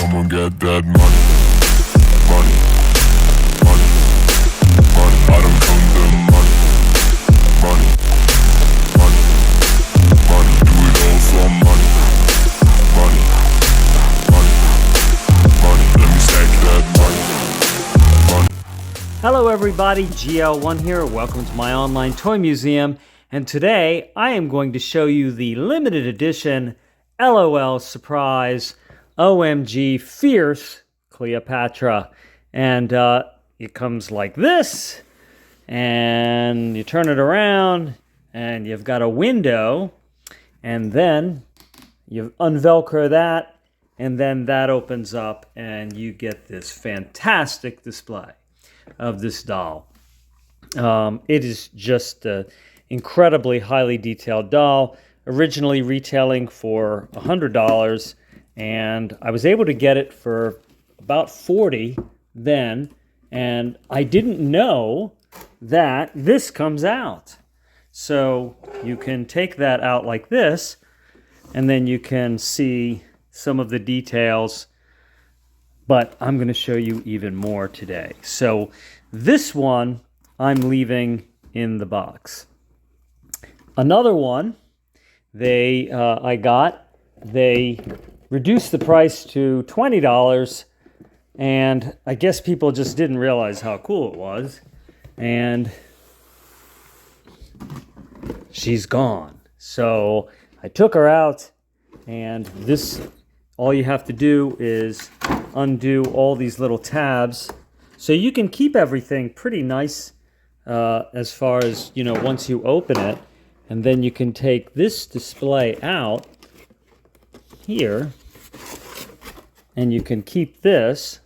come on, get that money. Money, money, money. I don't come the money. Money, money, money. Do it all for money. Money, money, money. Let me stack that money. Money. Hello everybody, GL1 here. Welcome to my online toy museum. And today I am going to show you the limited edition LOL Surprise OMG Fierce Cleopatra. And it comes like this. And you turn it around and you've got a window. And then you unvelcro that. And then that opens up and you get this fantastic display of this doll. It is just an incredibly highly detailed doll, originally retailing for $100, and I was able to get it for about $40 then, and I didn't know that this comes out. So you can take that out like this, and then you can see some of the details, but I'm going to show you even more today. So this one I'm leaving in the box. Another one they reduced the price to $20, and I guess people just didn't realize how cool it was, and she's gone. So I took her out, and this, all you have to do is undo all these little tabs, so you can keep everything pretty nice as far as, you know, once you open it. And then you can take this display out here, and you can keep this,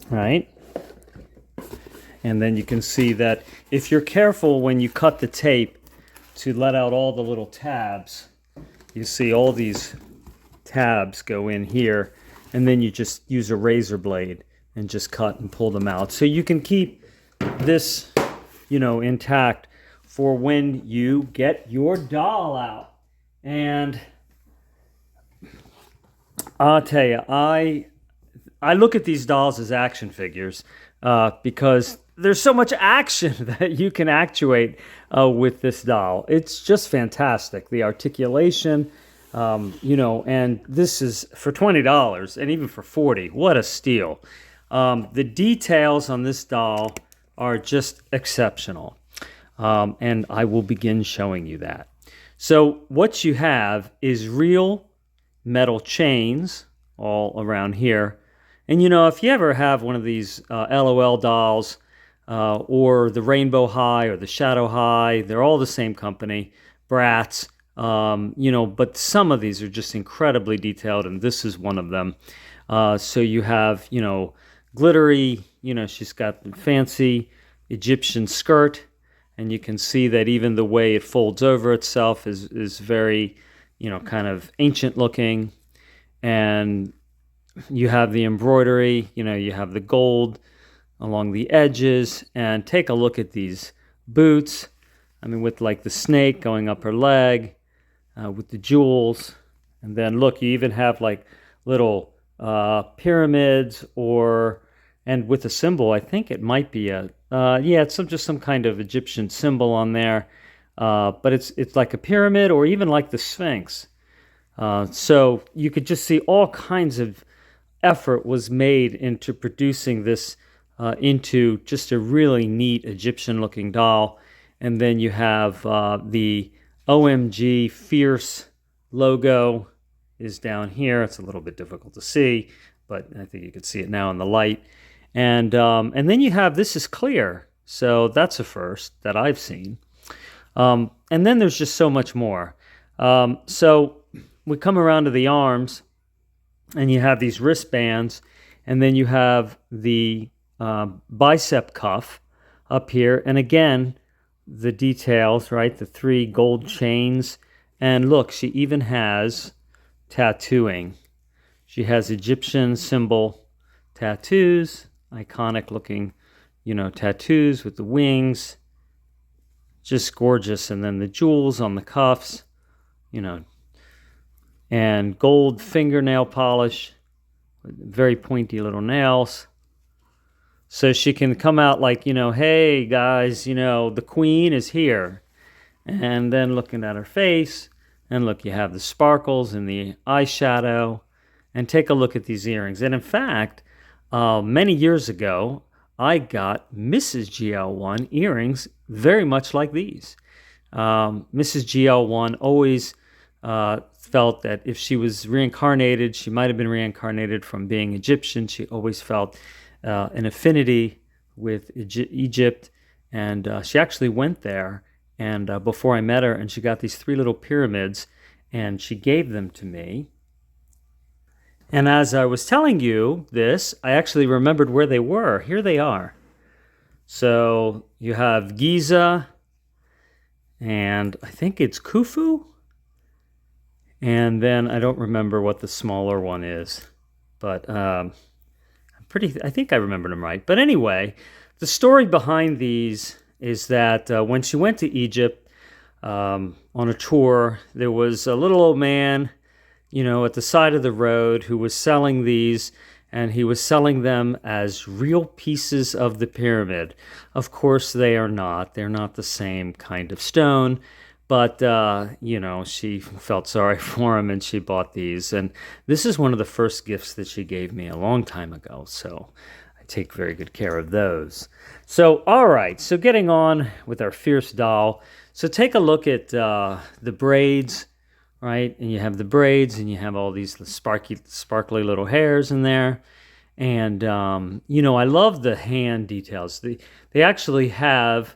right? And then you can see that if you're careful when you cut the tape to let out all the little tabs, you see all these tabs go in here, and then you just use a razor blade and just cut and pull them out. So you can keep this, you know, intact for when you get your doll out. And I'll tell you, I look at these dolls as action figures because there's so much action that you can actuate with this doll. It's just fantastic. The articulation, you know, and this is for $20 and even for $40. What a steal. The details on this doll are just exceptional. And I will begin showing you that. So what you have is real metal chains all around here. And you know, if you ever have one of these LOL dolls or the Rainbow High or the Shadow High, they're all the same company, Bratz, you know, but some of these are just incredibly detailed, and this is one of them. So you have, you know, glittery, you know, she's got the fancy Egyptian skirt, and you can see that even the way it folds over itself is very, you know, kind of ancient looking. And you have the embroidery, you know, you have the gold along the edges, and take a look at these boots. I mean, with like the snake going up her leg, with the jewels, and then look, you even have like little pyramids, and with a symbol. I think it might be it's just some kind of Egyptian symbol on there, but it's like a pyramid or even like the Sphinx. So you could just see all kinds of effort was made into producing this into just a really neat Egyptian-looking doll. And then you have the OMG Fierce logo is down here. It's a little bit difficult to see, but I think you can see it now in the light. And then you have, this is clear, so that's a first that I've seen. And then there's just so much more. So we come around to the arms, and you have these wristbands, and then you have the bicep cuff up here. And again, the details, right? The 3 gold chains. And look, she even has tattooing. She has Egyptian symbol tattoos, iconic looking, you know, tattoos with the wings. Just gorgeous. And then the jewels on the cuffs, you know, and gold fingernail polish, very pointy little nails. So she can come out like, hey guys, the queen is here. And then looking at her face, and look, you have the sparkles and the eyeshadow, and take a look at these earrings. And in fact, many years ago, I got Mrs. GL1 earrings very much like these. Mrs. GL1 always felt that if she was reincarnated, she might have been reincarnated from being Egyptian. She always felt an affinity with Egypt, and she actually went there. And before I met her, and she got these 3 little pyramids, and she gave them to me. And as I was telling you this, I actually remembered where they were. Here they are. So you have Giza, and I think it's Khufu. And then I don't remember what the smaller one is, but I think I remembered them right. But anyway, the story behind these is that when she went to Egypt on a tour, there was a little old man, at the side of the road who was selling these, and he was selling them as real pieces of the pyramid. Of course, they are not. They're not the same kind of stone, but, she felt sorry for him, and she bought these. And this is one of the first gifts that she gave me a long time ago, so I take very good care of those. So, all right, so getting on with our fierce doll. So take a look at the braids, right? And you have the braids, and you have all these sparkly little hairs in there. And, I love the hand details. They actually have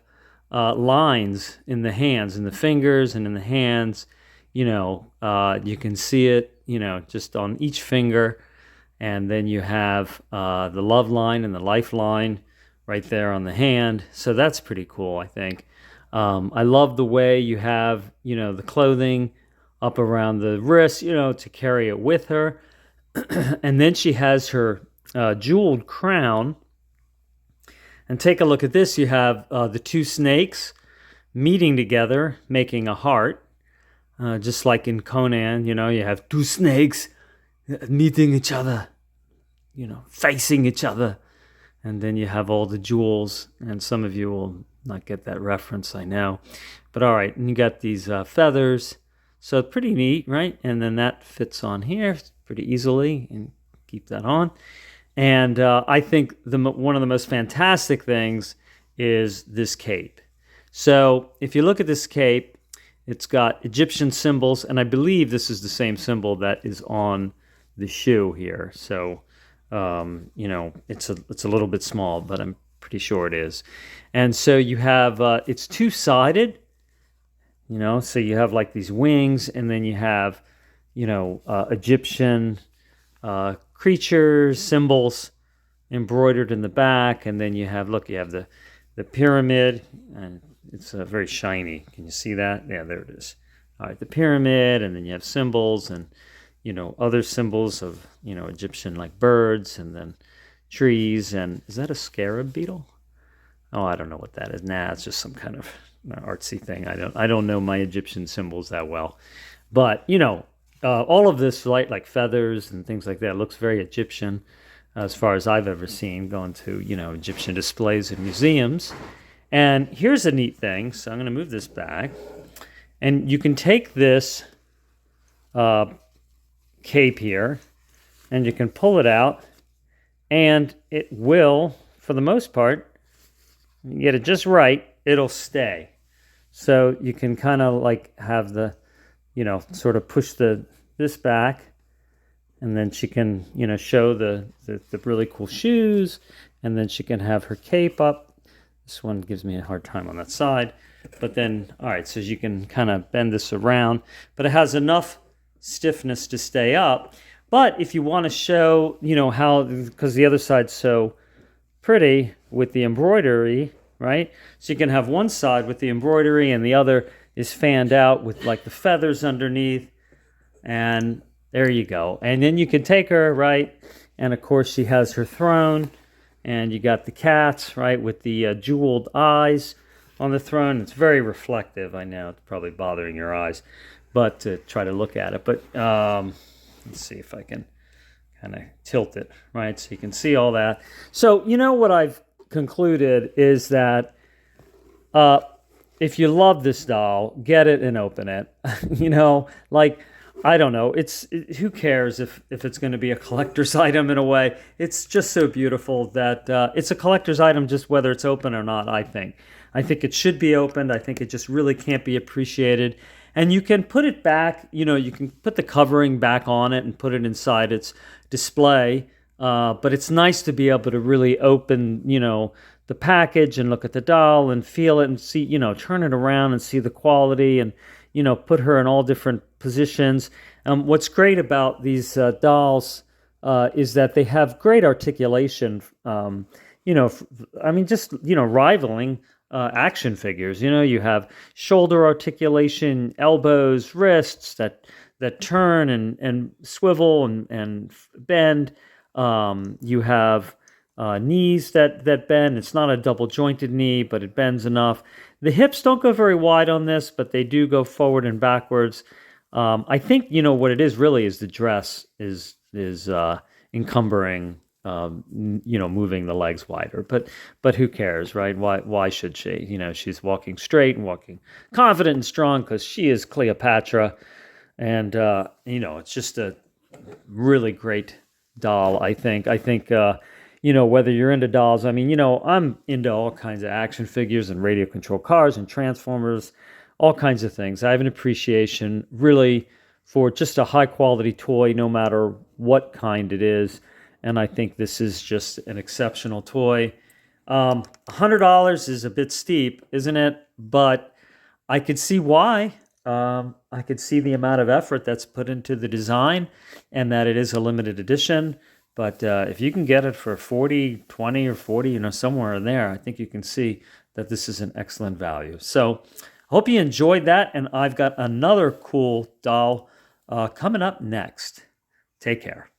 lines in the hands, in the fingers, and in the hands. You can see it, just on each finger. And then you have the love line and the life line right there on the hand. So that's pretty cool, I think. I love the way you have, the clothing up around the wrist, to carry it with her. And then she has her jeweled crown. And take a look at this. You have the 2 snakes meeting together, making a heart. Just like in Conan, you have 2 snakes meeting each other, facing each other. And then you have all the jewels, and some of you will not get that reference, I know. But all right, and you got these feathers. So pretty neat, right? And then that fits on here pretty easily, and keep that on. And I think one of the most fantastic things is this cape. So if you look at this cape, it's got Egyptian symbols, and I believe this is the same symbol that is on the shoe here. So, it's a little bit small, but I'm pretty sure it is. And so you have, it's 2-sided, so you have like these wings, and then you have, Egyptian creatures, symbols embroidered in the back, and then you have the pyramid, and it's very shiny. Can you see that? Yeah, there it is. All right, the pyramid, and then you have symbols, and other symbols of Egyptian, like birds, and then trees. And is that a scarab beetle? Oh, I don't know what that is. Nah, it's just some kind of artsy thing. I don't know my Egyptian symbols that well, but all of this, like feathers and things like that, looks very Egyptian as far as I've ever seen, going to, Egyptian displays in museums. And here's a neat thing. So I'm going to move this back. And you can take this cape here, and you can pull it out, and it will, for the most part, you get it just right, it'll stay. So you can kind of like have the, sort of push this back, and then she can, show the really cool shoes, and then she can have her cape up. This one gives me a hard time on that side. But then, all right, so you can kind of bend this around, but it has enough stiffness to stay up. But if you want to show, how, because the other side's so pretty with the embroidery, right? So you can have one side with the embroidery, and the other is fanned out with like the feathers underneath. And there you go. And then you can take her, right? And of course she has her throne, and you got the cats, right, with the jeweled eyes on the throne. It's very reflective. I know it's probably bothering your eyes, but to try to look at it. But let's see if I can kind of tilt it, right? So you can see all that. So, what I've concluded is that if you love this doll, get it and open it. Like, I don't know. Who cares if it's going to be a collector's item in a way? It's just so beautiful that it's a collector's item just whether it's open or not, I think. I think it should be opened. I think it just really can't be appreciated. And you can put it back, you can put the covering back on it and put it inside its display. But it's nice to be able to really open, the package and look at the doll and feel it and see, turn it around and see the quality and, put her in all different positions. What's great about these dolls is that they have great articulation, rivaling action figures. You have shoulder articulation, elbows, wrists that turn and swivel and bend. You have knees that bend. It's not a double jointed knee, but it bends enough. The hips don't go very wide on this, but they do go forward and backwards. I think what it is really is the dress is encumbering, moving the legs wider. But who cares, right? Why should she? She's walking straight and walking confident and strong because she is Cleopatra, and it's just a really great doll. I think. Whether you're into dolls, I'm into all kinds of action figures and radio control cars and Transformers, all kinds of things. I have an appreciation really for just a high quality toy, no matter what kind it is. And I think this is just an exceptional toy. $100 is a bit steep, isn't it? But I could see why. I could see the amount of effort that's put into the design and that it is a limited edition. But if you can get it for 40, 20 or 40, somewhere in there, I think you can see that this is an excellent value. So I hope you enjoyed that. And I've got another cool doll coming up next. Take care.